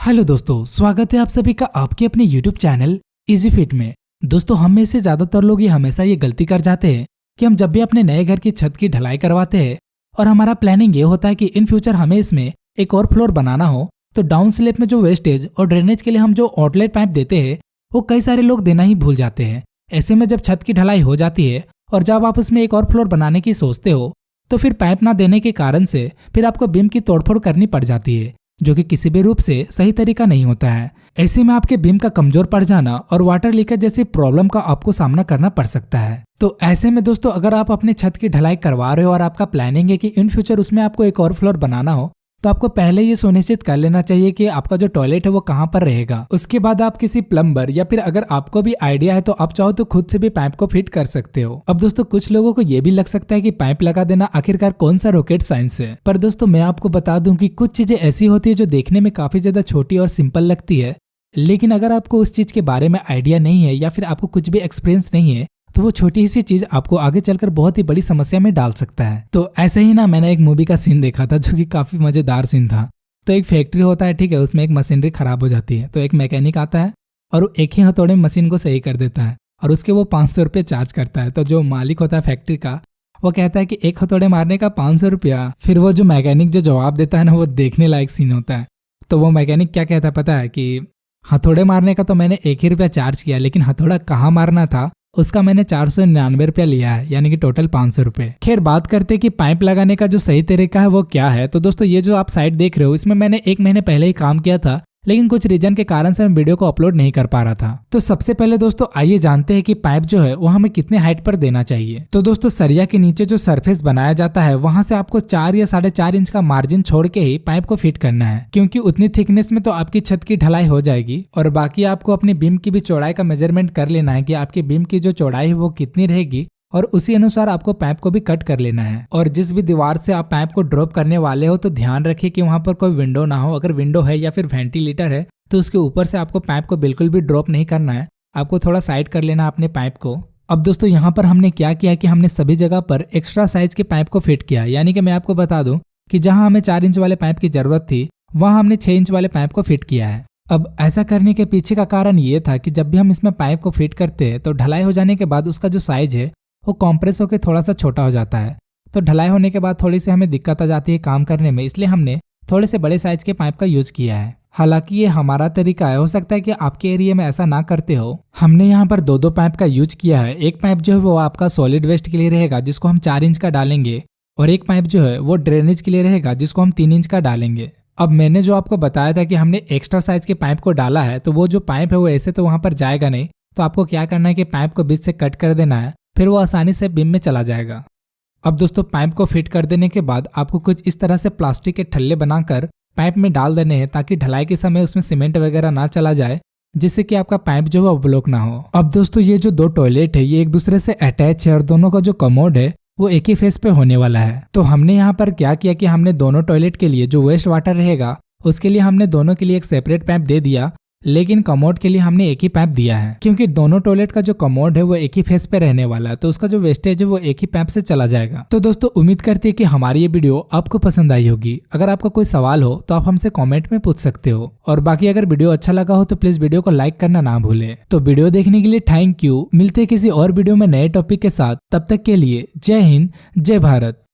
Hello दोस्तों, स्वागत है आप सभी का आपके अपने YouTube चैनल इजी फिट में। दोस्तों, हम में से ज्यादातर लोग ये हमेशा ये गलती कर जाते हैं कि हम जब भी अपने नए घर की छत की ढलाई करवाते हैं और हमारा प्लानिंग ये होता है कि इन फ्यूचर हमें इसमें एक और फ्लोर बनाना हो, तो डाउन स्लेप में जो वेस्टेज और ड्रेनेज के लिए हम जो आउटलेट पाइप देते हैं वो कई सारे लोग देना ही भूल जाते हैं। ऐसे में जब छत की ढलाई हो जाती है और जब आप उसमें एक और फ्लोर बनाने की सोचते हो तो फिर पाइप ना देने के कारण से फिर आपको बीम की तोड़फोड़ करनी पड़ जाती है, जो कि किसी भी रूप से सही तरीका नहीं होता है। ऐसे में आपके बीम का कमजोर पड़ जाना और वाटर लीकेज जैसी प्रॉब्लम का आपको सामना करना पड़ सकता है। तो ऐसे में दोस्तों, अगर आप अपने छत की ढलाई करवा रहे हो और आपका प्लानिंग है कि इन फ्यूचर उसमें आपको एक और फ्लोर बनाना हो, तो आपको पहले ये सुनिश्चित कर लेना चाहिए कि आपका जो टॉयलेट है वो कहाँ पर रहेगा। उसके बाद आप किसी प्लम्बर या फिर अगर आपको भी आइडिया है तो आप चाहो तो खुद से भी पाइप को फिट कर सकते हो। अब दोस्तों, कुछ लोगों को ये भी लग सकता है कि पाइप लगा देना आखिरकार कौन सा रॉकेट साइंस है, पर दोस्तों मैं आपको बता दूं कि कुछ चीजें ऐसी होती है जो देखने में काफी ज्यादा छोटी और सिंपल लगती है, लेकिन अगर आपको उस चीज के बारे में आइडिया नहीं है या फिर आपको कुछ भी एक्सपीरियंस नहीं है तो वो छोटी सी चीज आपको आगे चलकर बहुत ही बड़ी समस्या में डाल सकता है। तो ऐसे ही ना, मैंने एक मूवी का सीन देखा था जो कि काफी मजेदार सीन था। तो एक फैक्ट्री होता है, ठीक है, उसमें एक मशीनरी खराब हो जाती है, तो एक मैकेनिक आता है और वो एक ही हथौड़े में मशीन को सही कर देता है और उसके वो 500 रुपये चार्ज करता है। तो जो मालिक होता है फैक्ट्री का, वो कहता है कि एक हथौड़े मारने का 500 रुपया। फिर वो जो मैकेनिक जो जवाब देता है ना, वो देखने लायक सीन होता है। तो वो मैकेनिक क्या कहता है पता है कि हथौड़े मारने का तो मैंने 1 ही रुपया चार्ज किया, लेकिन हथौड़ा कहाँ मारना था उसका मैंने 499 रुपया लिया है, यानी कि टोटल 500 रुपये। खैर, बात करते कि पाइप लगाने का जो सही तरीका है वो क्या है। तो दोस्तों, ये जो आप साइट देख रहे हो इसमें मैंने 1 महीने पहले ही काम किया था, लेकिन कुछ रीजन के कारण से मैं वीडियो को अपलोड नहीं कर पा रहा था। तो सबसे पहले दोस्तों आइए जानते हैं कि पाइप जो है वो हमें कितने हाइट पर देना चाहिए। तो दोस्तों, सरिया के नीचे जो सरफेस बनाया जाता है वहां से आपको 4 या 4.5 इंच का मार्जिन छोड़ के ही पाइप को फिट करना है, क्योंकि उतनी थिकनेस में तो आपकी छत की ढलाई हो जाएगी। और बाकी आपको अपनी बीम की भी चौड़ाई का मेजरमेंट कर लेना है कि आपकी बीम की जो चौड़ाई है वो कितनी रहेगी, और उसी अनुसार आपको पाइप को भी कट कर लेना है। और जिस भी दीवार से आप पाइप को ड्रॉप करने वाले हो तो ध्यान रखिए कि वहां पर कोई विंडो ना हो। अगर विंडो है या फिर वेंटिलेटर है तो उसके ऊपर से आपको पाइप को बिल्कुल भी ड्रॉप नहीं करना है, आपको थोड़ा साइड कर लेना अपने पाइप को। अब दोस्तों, यहाँ पर हमने क्या किया कि हमने सभी जगह पर एक्स्ट्रा साइज के पाइप को फिट किया, यानी कि मैं आपको बता दूं कि जहां हमें 4 इंच वाले पाइप की जरूरत थी वहां हमने 6 इंच वाले पाइप को फिट किया है। अब ऐसा करने के पीछे का कारण ये था कि जब भी हम इसमें पाइप को फिट करते हैं तो ढलाई हो जाने के बाद उसका जो साइज है वो कॉम्प्रेस होकर थोड़ा सा छोटा हो जाता है। तो ढलाई होने के बाद थोड़ी सी हमें दिक्कत आ जाती है काम करने में, इसलिए हमने थोड़े से बड़े साइज के पाइप का यूज किया है। हालांकि ये हमारा तरीका है, हो सकता है कि आपके एरिया में ऐसा ना करते हो। हमने यहाँ पर 2 पाइप का यूज किया है। एक पाइप जो है वो आपका सॉलिड वेस्ट के लिए रहेगा जिसको हम 4 इंच का डालेंगे, और एक पाइप जो है वो ड्रेनेज के लिए रहेगा जिसको हम 3 इंच का डालेंगे। अब मैंने जो आपको बताया था कि हमने एक्स्ट्रा साइज के पाइप को डाला है, तो वो जो पाइप है वो ऐसे तो वहां पर जाएगा नहीं, तो आपको क्या करना है कि पाइप को बीच से कट कर देना है, फिर वो आसानी से बीम में चला जाएगा। अब दोस्तों, पाइप को फिट कर देने के बाद आपको कुछ इस तरह से प्लास्टिक के ठल्ले बनाकर पाइप में डाल देने हैं, ताकि ढलाई के समय उसमें सीमेंट वगैरह ना चला जाए, जिससे कि आपका पाइप जो है वो ब्लॉक ना हो। अब दोस्तों, ये जो 2 टॉयलेट है ये एक दूसरे से अटैच है और दोनों का जो कमोड है वो एक ही फेस पे होने वाला है। तो हमने यहाँ पर क्या किया कि हमने दोनों टॉयलेट के लिए जो वेस्ट वाटर रहेगा उसके लिए हमने दोनों के लिए एक सेपरेट पाइप दे दिया, लेकिन कमोड के लिए हमने एक ही पाइप दिया है, क्योंकि दोनों टॉयलेट का जो कमोड है वो एक ही फेस पे रहने वाला है, तो उसका जो वेस्टेज है वो एक ही पाइप से चला जाएगा। तो दोस्तों, उम्मीद करती है कि हमारी ये वीडियो आपको पसंद आई होगी। अगर आपका कोई सवाल हो तो आप हमसे कमेंट में पूछ सकते हो, और बाकी अगर वीडियो अच्छा लगा हो तो प्लीज वीडियो को लाइक करना ना भूलें। तो वीडियो देखने के लिए थैंक यू। मिलते हैं किसी और वीडियो में नए टॉपिक के साथ, तब तक के लिए जय हिंद, जय भारत।